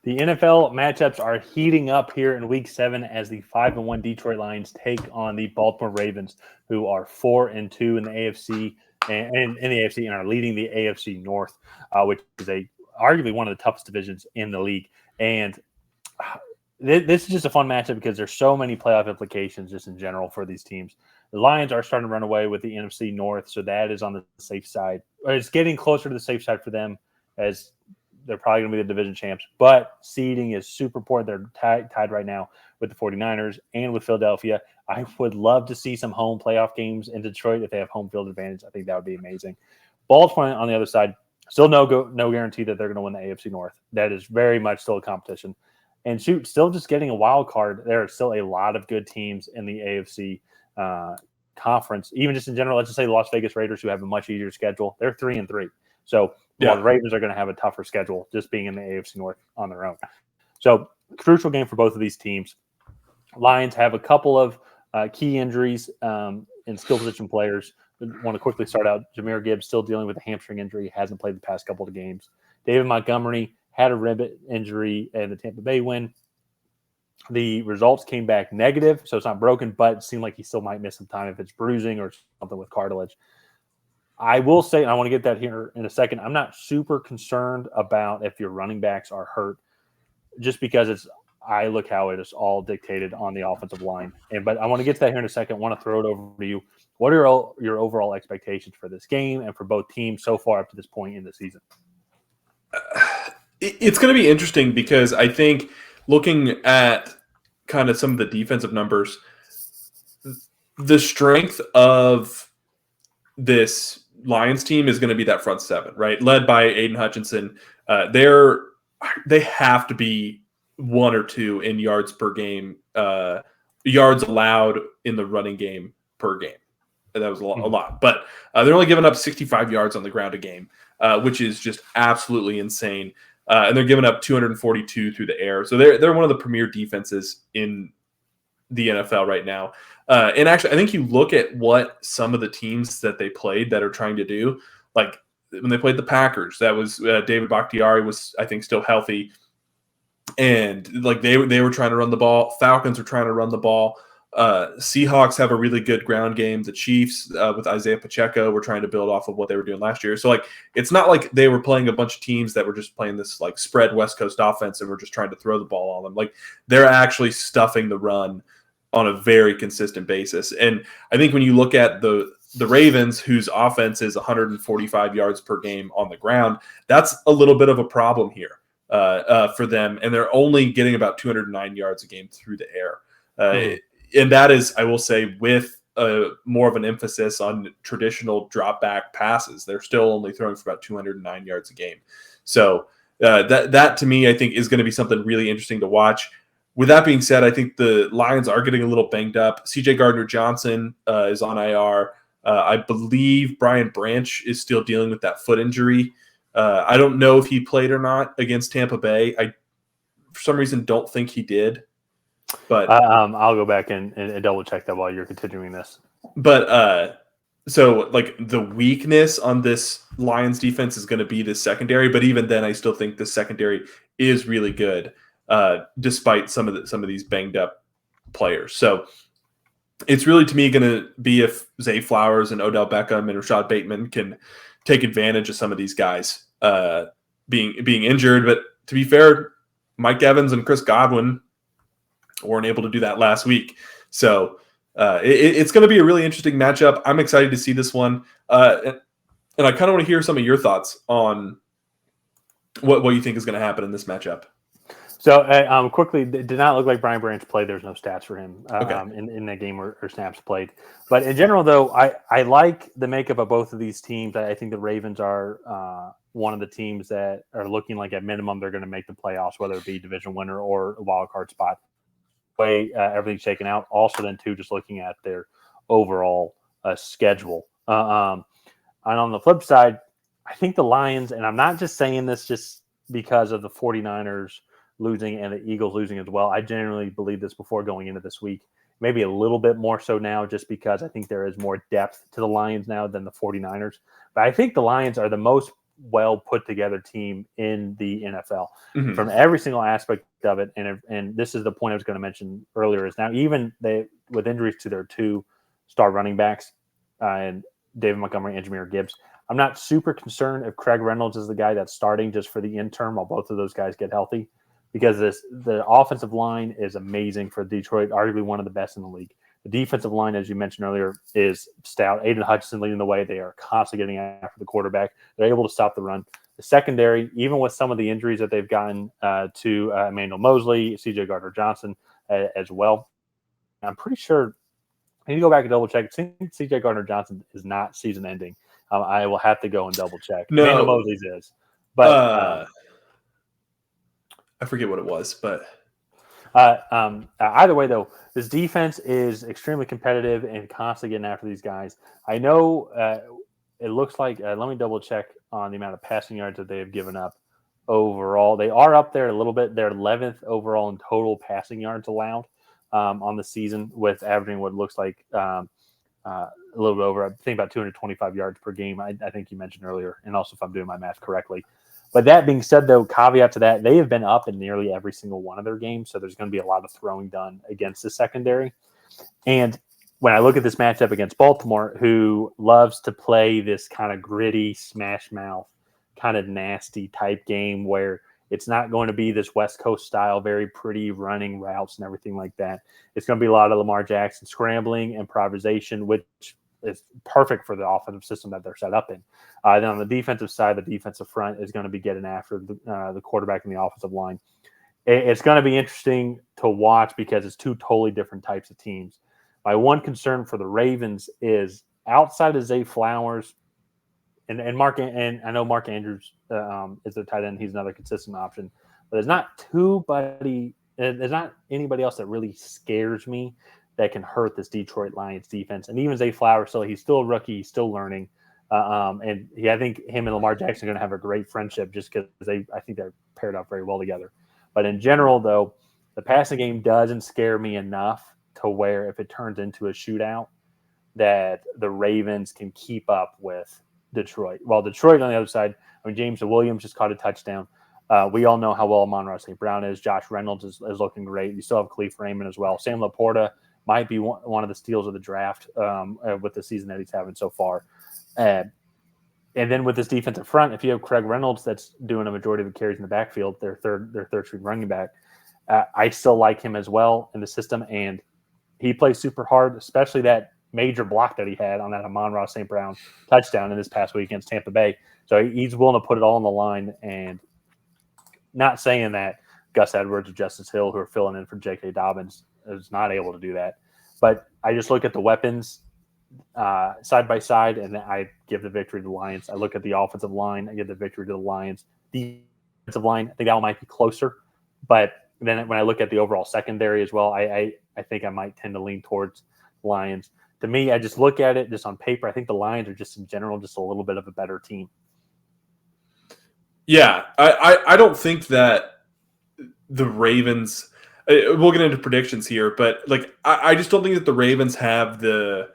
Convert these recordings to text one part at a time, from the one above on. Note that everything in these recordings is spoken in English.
The NFL matchups are heating up here in Week 7 as the 5-1 Detroit Lions take on the Baltimore Ravens, who are 4-2 in the AFC and in the AFC and are leading the AFC North, which is arguably one of the toughest divisions in the league. And this is just a fun matchup because there's so many playoff implications just in general for these teams. The Lions are starting to run away with the NFC North, so that is on the safe side. It's getting closer to the safe side for them as they're probably going to be the division champs. But seeding is super important. They're tied right now with the 49ers and with Philadelphia. I would love to see some home playoff games in Detroit if they have home field advantage. I think that would be amazing. Baltimore on the other side, still no guarantee that they're going to win the AFC North. That is very much still a competition. And still just getting a wild card. There are still a lot of good teams in the AFC conference. Even just in general, let's just say the Las Vegas Raiders, who have a much easier schedule, they're 3-3. So the Ravens are going to have a tougher schedule just being in the AFC North on their own. So crucial game for both of these teams. Lions have a couple of key injuries in skill position players. I want to quickly start out. Jahmyr Gibbs still dealing with a hamstring injury, hasn't played the past couple of games. David Montgomery had a rib injury in the Tampa Bay win. The results came back negative, so it's not broken, but it seemed like he still might miss some time if it's bruising or something with cartilage. I will say, and I want to get that here in a second, I'm not super concerned about if your running backs are hurt, just because I look how it is all dictated on the offensive line. But I want to get to that here in a second. I want to throw it over to you. What are your overall expectations for this game and for both teams so far up to this point in the season? It's going to be interesting because I think looking at kind of some of the defensive numbers, the strength of this Lions team is going to be that front seven, right? Led by Aiden Hutchinson. They have to be 1 or 2 in yards per game, yards allowed in the running game per game. That was a lot. But they're only giving up 65 yards on the ground a game, which is just absolutely insane. And they're giving up 242 through the air. So they're one of the premier defenses in the NFL right now. And actually, I think you look at what some of the teams that they played that are trying to do, like when they played the Packers, that was David Bakhtiari was, I think, still healthy. And like they were trying to run the ball. Falcons are trying to run the ball. Seahawks have a really good ground game. The Chiefs with Isaiah Pacheco were trying to build off of what they were doing last year. So like it's not like they were playing a bunch of teams that were just playing this like spread West Coast offense and were just trying to throw the ball on them. Like they're actually stuffing the run on a very consistent basis. And I think when you look at the Ravens, whose offense is 145 yards per game on the ground, that's a little bit of a problem here for them. And they're only getting about 209 yards a game through the air. And that is, I will say, with more of an emphasis on traditional drop back passes. They're still only throwing for about 209 yards a game. So that to me, I think, is going to be something really interesting to watch. With that being said, I think the Lions are getting a little banged up. CJ Gardner-Johnson is on IR. I believe Brian Branch is still dealing with that foot injury. I don't know if he played or not against Tampa Bay. I, for some reason, don't think he did. But I'll go back and double check that while you're continuing this. But so like the weakness on this Lions defense is going to be the secondary. But even then, I still think the secondary is really good, despite some of these banged up players. So it's really, to me, going to be if Zay Flowers and Odell Beckham and Rashad Bateman can take advantage of some of these guys being injured. But to be fair, Mike Evans and Chris Godwin weren't able to do that last week. So it's going to be a really interesting matchup. I'm excited to see this one. And I kind of want to hear some of your thoughts on what you think is going to happen in this matchup. So quickly, it did not look like Brian Branch played. There's no stats for him in that game or snaps played. But in general, though, I like the makeup of both of these teams. I think the Ravens are one of the teams that are looking like at minimum they're going to make the playoffs, whether it be division winner or a wild card spot. Way everything's shaken out. Also, then too, just looking at their overall schedule. And on the flip side, I think the Lions, and I'm not just saying this just because of the 49ers losing and the Eagles losing as well. I genuinely believe this before going into this week. Maybe a little bit more so now, just because I think there is more depth to the Lions now than the 49ers. But I think the Lions are the most well put together team in the NFL from Mhm. every single aspect of it. And this is the point I was going to mention earlier is now even with injuries to their 2 star running backs and David Montgomery and Jahmyr Gibbs, I'm not super concerned if Craig Reynolds is the guy that's starting just for the interim while both of those guys get healthy, because the offensive line is amazing for Detroit, arguably one of the best in the league. The defensive line, as you mentioned earlier, is stout. Aiden Hutchinson leading the way. They are constantly getting after the quarterback. They're able to stop the run. The secondary, even with some of the injuries that they've gotten to Emmanuel Mosley, C.J. Gardner-Johnson as well, I'm pretty sure – I need to go back and double check. C.J. Gardner-Johnson is not season ending. I will have to go and double check. No. Emmanuel Mosley's is. But I forget what it was, but either way, though, this defense is extremely competitive and constantly getting after these guys. I know it looks like let me double check on the amount of passing yards that they have given up overall. They are up there a little bit. They're 11th overall in total passing yards allowed on the season, with averaging what looks like a little bit over, I think, about 225 yards per game. I think you mentioned earlier, and also if I'm doing my math correctly. But that being said, though, caveat to that, they have been up in nearly every single one of their games, so there's going to be a lot of throwing done against the secondary. And when I look at this matchup against Baltimore, who loves to play this kind of gritty, smash mouth, kind of nasty type game where it's not going to be this West Coast style, very pretty running routes and everything like that. It's going to be a lot of Lamar Jackson scrambling, improvisation, which is perfect for the offensive system that they're set up in. Then on the defensive side, the defensive front is going to be getting after the quarterback and the offensive line. It's going to be interesting to watch because it's 2 totally different types of teams. My one concern for the Ravens is outside of Zay Flowers and Mark, and I know Mark Andrews is their tight end. He's another consistent option, but there's not anybody else that really scares me that can hurt this Detroit Lions defense. And even Zay Flowers, he's still a rookie, he's still learning. And I think him and Lamar Jackson are going to have a great friendship just because I think they're paired up very well together. But in general, though, the passing game doesn't scare me enough to where if it turns into a shootout, that the Ravens can keep up with Detroit. While Detroit on the other side, I mean, James Williams just caught a touchdown. We all know how well Amon-Ra St. Brown is. Josh Reynolds is looking great. You still have Khalif Raymond as well. Sam Laporta might be one of the steals of the draft with the season that he's having so far. And then with this defensive front, if you have Craig Reynolds that's doing a majority of the carries in the backfield, their third string running back, I still like him as well in the system. And he plays super hard, especially that major block that he had on that Amon-Ra St. Brown touchdown in this past week against Tampa Bay. So he's willing to put it all on the line. And not saying that Gus Edwards or Justice Hill, who are filling in for J.K. Dobbins, is not able to do that. But I just look at the weapons side by side, and then I give the victory to the Lions. I look at the offensive line, I give the victory to the Lions. The defensive line, I think that one might be closer. But then when I look at the overall secondary as well, I think I might tend to lean towards Lions. To me, I just look at it just on paper. I think the Lions are just in general just a little bit of a better team. Yeah, I don't think that the Ravens – we'll get into predictions here, but I just don't think that the Ravens have the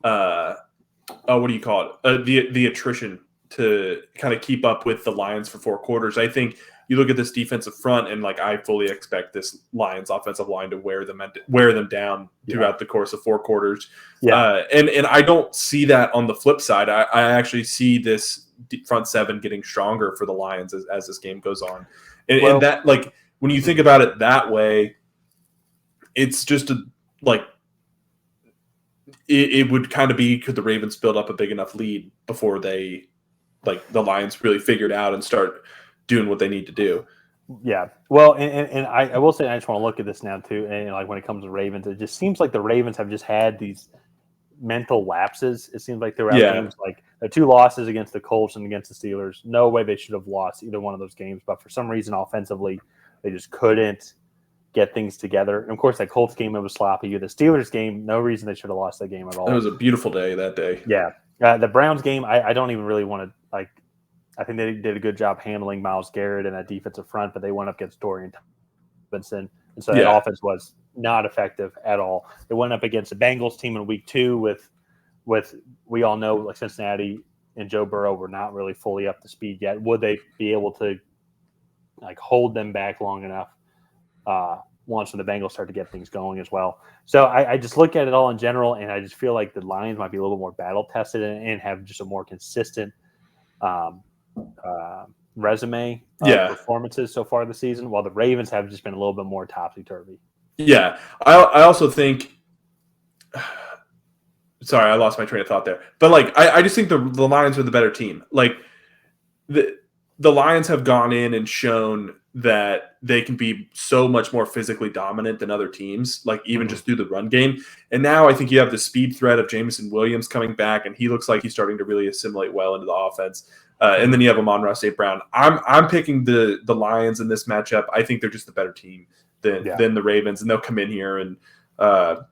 what do you call it? The attrition to kind of keep up with the Lions for 4 quarters. I think you look at this defensive front, and I fully expect this Lions offensive line to wear them down throughout the course of 4 quarters. Yeah. And I don't see that on the flip side. I actually see this front 7 getting stronger for the Lions as this game goes on. And that, when you think about it that way, it's just it would kind of be, could the Ravens build up a big enough lead before they the Lions really figure it out and start doing what they need to do. Yeah. Well, and I will say, I just want to look at this now too. And when it comes to Ravens, it just seems like the Ravens have just had these mental lapses. It seems like throughout games, the 2 losses against the Colts and against the Steelers, no way they should have lost either one of those games. But for some reason, offensively, they just couldn't get things together. And of course, that Colts game, it was sloppy. The Steelers game, no reason they should have lost that game at all. It was a beautiful day that day. Yeah. The Browns game, I don't even really want to I think they did a good job handling Myles Garrett and that defensive front, but they went up against Dorian Thompson, and so that offense was not effective at all. They went up against the Bengals team in week 2 with we all know Cincinnati and Joe Burrow were not really fully up to speed yet. Would they be able to hold them back long enough once when the Bengals start to get things going as well? So I just look at it all in general, and I just feel like the Lions might be a little bit more battle tested and have just a more consistent resume of performances so far this season, while the Ravens have just been a little bit more topsy-turvy. Yeah. I also think sorry, I lost my train of thought there. But I just think the Lions are the better team. The Lions have gone in and shown that they can be so much more physically dominant than other teams, even just through the run game. And now I think you have the speed threat of Jameson Williams coming back, and he looks like he's starting to really assimilate well into the offense. And then you have Amon-Ra St. Brown. I'm picking the Lions in this matchup. I think they're just the better team than the Ravens, and they'll come in here and I'll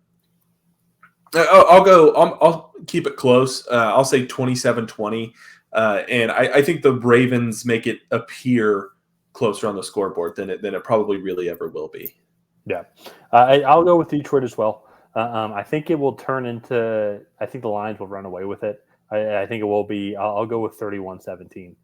keep it close. I'll say 27-20. And I think the Ravens make it appear closer on the scoreboard than it probably really ever will be. Yeah. I'll go with Detroit as well. I think it will turn into – I think the Lions will run away with it. I think it will be – I'll go with 31-17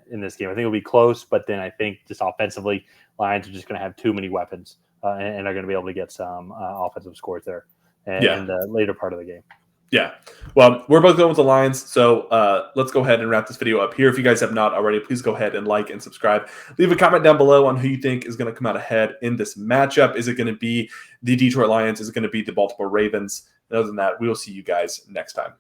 in this game. I think it'll be close, but then I think just offensively, Lions are just going to have too many weapons and are going to be able to get some offensive scores there in the later part of the game. Yeah. Well, we're both going with the Lions, so let's go ahead and wrap this video up here. If you guys have not already, please go ahead and like and subscribe. Leave a comment down below on who you think is going to come out ahead in this matchup. Is it going to be the Detroit Lions? Is it going to be the Baltimore Ravens? And other than that, we will see you guys next time.